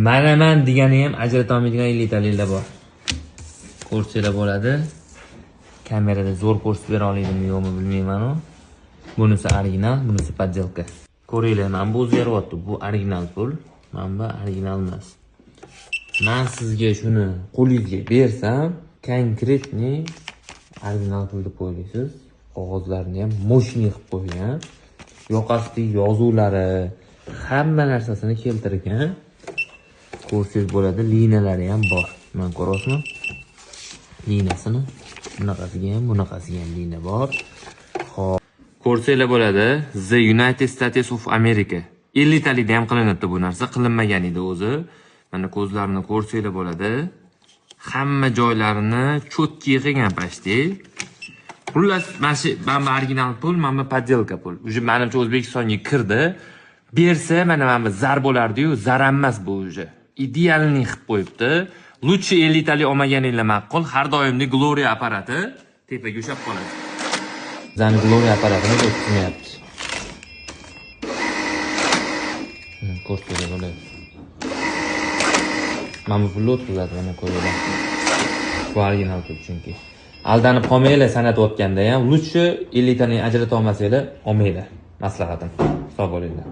Manaman degani ham ajrata olmaydigan 50 taliklar bor. Ko'rsanglar bo'ladi. Kamerada zo'r ko'rsatib bera oladimi yo'qmi bilmayman u. Bunisi original, bunisi poddelka. Ko'ringlar, men bu o'zgaryapti. Bu original pul, mana bu original emas. Men sizga shuni qo'lingizga bersam, konkretni original pul deb o'ylaysiz. Qog'ozlarni ham mo'shni qilib qo'ygan. Yoqasidagi yozuvlari, hamma narsasini keltirgan. Ko'rsangiz bo'ladi, liniyalari ham bor. Mana ko'ryapsizmi? Liniyasini bunaqasiga ham, bunaqasiga ham liniya bor. Xo'p, ko'rsanglar bo'ladi, The United States of America. 50 talikda ham qilinadi bu narsa, qilinmagan edi o'zi. Mana ko'zlarini ko'rsanglar bo'ladi. Hamma joylarini cho'tki qilgan pashti. Xullas, mana original pul, mana poddelka pul. Uje menimcha O'zbekistonga kirdi. Bersa, mana bu zar bo'lardi-yu, zar emas bu uje. Idealni qilib qo'yibdi. Lutchi 50 talik olmaganinglar ma'qul. Har doimli Gloria apparati tepaga ushab qoladi. Zani Gloria apparatini o'tkazmayapti. Ko'rsanglar bo'ladi. Mana bu pulni o'tkazadi, mana ko'ringlar. Bu original pul chunki. Aldanib qolmanglar sanatayotganda ham, lutchi 50 tani ajrata olmasanglar, olmanglar. Maslahatim. Sog' bo'linglar.